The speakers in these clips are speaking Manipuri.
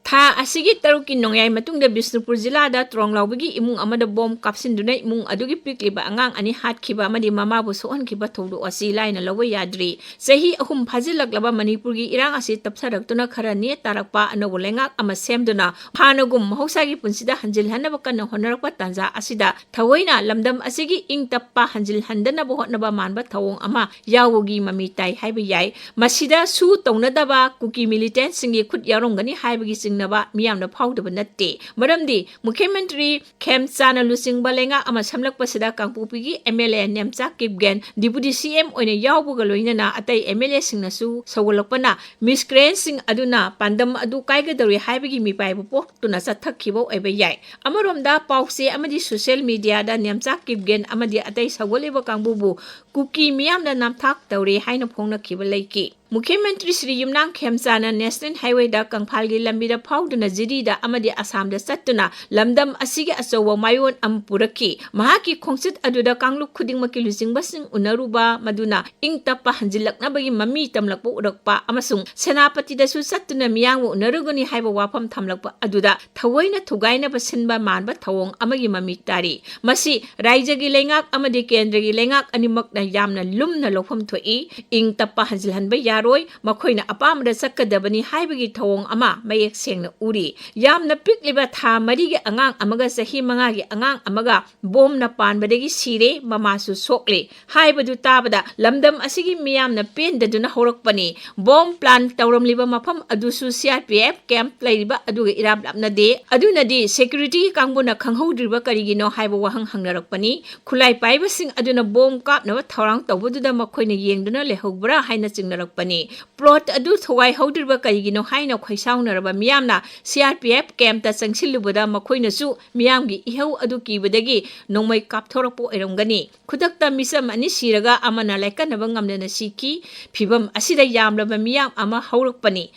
Tha asigi taruki nongyai matungda Bisnupur jilada Tronglaobi imung amada bom kapsinduna imung adugi pikliba angang ani hatkhiba amadi mamabu sohankhiba Thoudok asi laina lawa yadri sahi ahum phajilaklaba Manipur-gi irang asi tapsaraktuna khara ne tarakpa anobo lengak ama semduna phanagum mahosagi punsida hanjil hanaba kana honarakpa tanja asida thawoina lamdam asigi ing tappa hanjil handana bo hotnaba manba thawong ama yawogi mami tai haiba yai masida su taunadaba kuki militant singi khut yarongani haibagi singnaba miyamna phawdaba natte maramdi Mukhyamantri Khemchana lusingba lenga ama samlakpa sida kangpupigi MLA Nemcha Kipgen Deputy CM oina yawbuga loinana atai MLA singnasu sawalakpana miscreant sing aduna pandam adu kaigadari haibagi mipaibu poktuna sathakhibo oiba yai amaromda pause amadi social media da Nemcha Kipgen amadi atai sawaliba kangbubu kuki miyamna namthak tawre haina phongna khiba leiki Mukhyamantri Sri Yumnang Khemchana National Highway da Kangphalgi lambida phawduna jirida amadi Assam da sattuna lamdam asigi achowa mayon ampuraki mahaki khongsit aduda kangluk khudingmaki lusingbasing unaruba maduna ingtappa hanjilaknabagi mami tamlakpa urakpa amasung senapati da su sattuna miyangwu unarugani haiba wafam thamlakpa aduda thawoina thugaina basinba manba thawong amagi mami tari masi raijagi lengak amadi kendragi lengak animakna yamna lumna lofam thoi ingtappa hanjilhanba Roy, Makoina Apamada Sakadabani Haibagi Tong Ama, Mayek Seng Uri. Yam na Pikliba Tha Marigi Angang Amaga Sahi Mangagi Angang Amaga, Bom na Pan Badegi Sire, Mamasu Sokle, Haibadu Tabada, Lamdam Asigi Miam na Pin the Duna Horokpani, Bom Plan Tauram Liba Mapam Adusu CRPF, Camp Playba Aduga Irab Nade, Aduna de Security Kanguna Kangho Driba Karigino Haiba Wahang Hangarakpani, Kulai Paiba Sing Aduna Bom Kap no Tarang Tabuda Makoina Yengduna Lehobra Haina Singnarakpani. Plot adu thawai haudirba karigino haina khaisaunaraba miyamna CRPF camp ta changsilubada makoina su miyamgi ihau adu kibadagi nongmai kapthorakpo erongani khudakta misam ani siraga amana laikanaba ngamdana siki Phibham asida yamlaba miyam ama haurakpani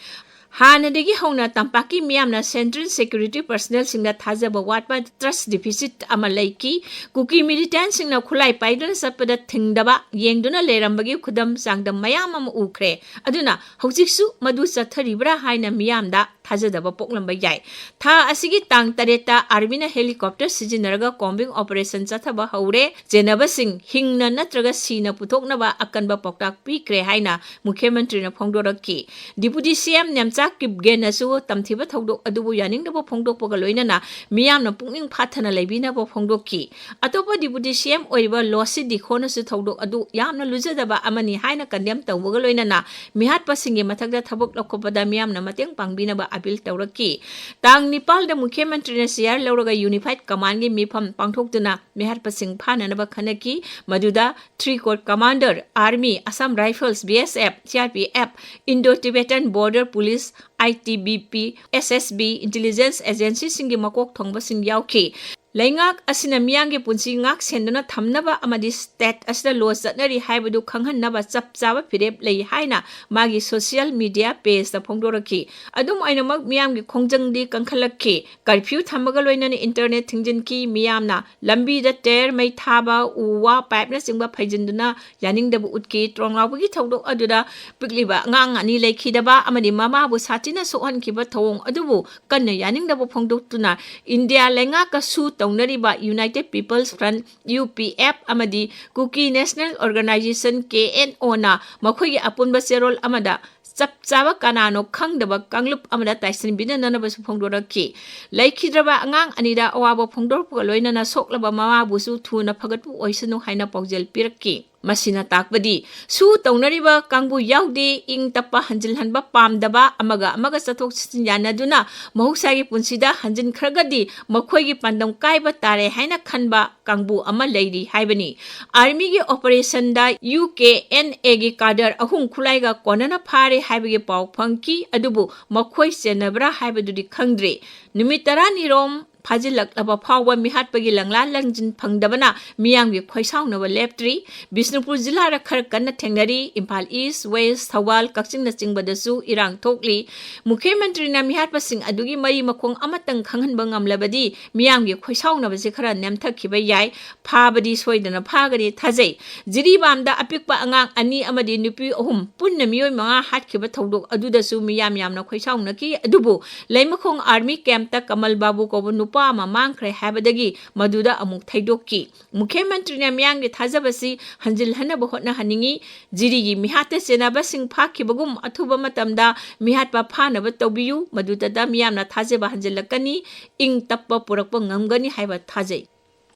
Hanadigi Hona Tampaki Miamna Central Security Personnel Singna Thazaba Watpa Trust Deficit Amalaiki, Kuki Militant Singna Kulai Paidan Sapada Thingdaba, Yengduna Lerambagi Kudam Sangdam Mayamam Ukre, Aduna, Hosixu, Madusa Taribra Haina Miamda, Thazadaba Poklamba Yai. Tha Asigi Tang Tareta, Armina Helicopter Sijinaraga Combing Operation Sataba Haure, Zenaba Sing, Hingna Natraga Sina Putoknaba Akanba Poktak Pikre Haina, Mukhyamantri na Phongdoraki. Deputy CM Nemcha Kipgen asu tamthiba Thoudok adubu yaning dabo phongdok poga loinana miyam na pungning phathana leibina bo phongdokki atopa Deputy CM oiba losi dikhona su Thoudok adu yamna lujadaba amani haina kandem tawboga loinana mihat pasingi mathakda thabok lokhopada miyam na mateng pangbina ba appeal tawraki tang Nepal da Mukhyamantri na siar lauraga Unified Command gi mifam pangthokduna mihat pasing phana ba khanaki maduda 3 Corps Commander Army Assam Rifles BSF CRPF Indo-Tibetan Border Police ITBP, SSB, Intelligence Agency Singi Makok Thongba Sing Yauki. Laingak asina miyangi punsi ngak senduna thamnaba amadi state asida lo satnari haibadu khanghanaba chap chaba phirep lei haina magi social media page ta phongdoraki adum ainamak miyamgi khongjangdi kangkhalakki curfew thamaga loinani internet thingjinki miyamna lambi da ter mai thaba uwa pipe na singba phaijinduna yaningdabu utki Tronglaobi Thoudok aduda pikliba ngang ani leikhidaba amadi mama bu satina sohankiba thawong adubu kanna yaningdabu phongdoktuna India lainga ka su Taunariba United People's Front UPF amadi Kuki National Organization KNO na makhoy apunba serol amada chap chaba kanano khangdaba kanglup amada taisin binana basu phongdoraki laikhidraba angang anida awabo phongdorpu loinana soklaba mama busu thuna phagatpu oisanu haina paujel piraki Masina takbadi su taunariba kangbu yaudi ing tapa hanjil hanba pamdaba amaga satok sinjana duna mahusagi punsida hanjin khragadi makhoigi pandam kaiba tare haina khanba kangbu ama leiri haibani army gi operation da UKNA gi kadar ahum khulaiga konana phare haibagi pau phangki adubu makhoi senabra haibadudi khangdre numitara nirom ꯐꯥꯖꯤꯜꯂꯛꯂꯕ ꯐꯥꯎꯕ ꯃꯤꯍꯥꯠꯄꯒꯤ ꯂꯪꯂꯥ ꯂꯪꯖꯤꯟ ꯐꯪꯗꯕꯅ ꯃꯤꯌꯥꯝꯒꯤ ꯈꯣꯏꯁꯥꯎꯅꯕ ꯂꯦꯞꯇ꯭ꯔꯤ꯫ ꯕꯤꯁꯅꯨꯄꯨꯔ ꯖꯤꯂꯥꯗ ꯈꯔ ꯀꯟꯅ ꯊꯦꯡꯅꯔꯤ꯫ ꯏꯝꯐꯥꯜ ꯏꯁ, ꯋꯦꯁ, ꯊꯧꯕꯥꯜ, ꯀꯛꯆꯤꯡꯅꯆꯤꯡꯕꯗꯁꯨ ꯏꯔꯥꯡ ꯊꯣꯛꯂꯤ꯫ ꯃꯨꯈ꯭ꯌ ꯃꯟꯇ꯭ꯔꯤꯅ ꯃꯤꯍꯥꯠꯄꯁꯤꯡ ꯑꯗꯨꯒꯤ ꯃꯔꯤ ꯃꯈꯣꯡ ꯑꯃꯇꯪ ꯈꯪꯍꯟꯕ ꯉꯝꯂꯕꯗꯤ ꯃꯤꯌꯥꯝꯒꯤ ꯈꯣꯏꯁꯥꯎꯅꯕꯁꯤ ꯈꯔ ꯅꯦꯝꯊꯈꯤꯕ ꯌꯥꯏ꯫ ꯐꯥꯕꯗꯤ ꯁꯣꯏꯗꯅ ꯐꯥꯒꯅꯤ ꯊꯥꯖꯩ꯫ ꯖꯤꯔꯤꯕꯥꯝꯗ ꯑꯄꯤꯛꯄ ꯑꯉꯥꯡ 2 ꯑꯃꯗꯤ ꯅꯨꯄꯤ 3 ꯄꯨꯟꯅ ꯃꯤꯑꯣꯏ 5 ꯍꯥꯠꯈꯤꯕ ꯊꯧꯗꯣꯛ ꯑꯗꯨꯗꯁꯨ ꯃꯤꯌꯥꯝ ꯌꯥꯝꯅ ꯈꯣꯏꯁꯥꯎꯅꯈꯤ꯫ ꯑꯗꯨꯕꯨ ꯂꯩꯃꯈꯣꯡ ꯑꯥꯔꯃꯤ ꯀꯦꯝꯞꯇ ꯀꯃꯜ ꯕꯥꯕꯨ ꯀꯧꯕ ꯅꯨꯄꯥ ꯑꯃ ꯃꯥꯡꯈ꯭ꯔꯦ ꯍꯥꯏꯕꯗꯒꯤ ꯃꯗꯨꯗ ꯑꯃꯨꯛ ꯊꯩꯗꯣꯛꯈꯤ꯫ ꯃꯨꯈ꯭ꯌ ꯃꯟꯇ꯭ꯔꯤꯅ ꯃꯤꯌꯥꯝꯒꯤ ꯊꯥꯖꯕꯁꯤ ꯍꯟꯖꯤꯜꯍꯟꯅꯕ ꯍꯣꯠꯅꯍꯟꯅꯤꯡꯉꯤ꯫ ꯖꯤꯔꯤꯒꯤ ꯃꯤꯍꯥꯠꯇ ꯆꯦꯟꯅꯕꯁꯤꯡ ꯐꯥꯈꯤꯕꯒꯨꯝ ꯑꯊꯨꯕ ꯃꯇꯝꯗ ꯃꯤꯍꯥꯠꯄ ꯐꯥꯅꯕ ꯇꯧꯕꯤꯌꯨ꯫ ꯃꯗꯨꯗ ꯃꯤꯌꯥꯝꯅ ꯊꯥꯖꯕ ꯍꯟꯖꯤꯜꯂꯛꯀꯅꯤ, ꯏꯪ ꯇꯞꯄ ꯄꯨꯔꯛꯄ ꯉꯝꯒꯅꯤ ꯍꯥꯏꯕ ꯊꯥꯖꯩ꯫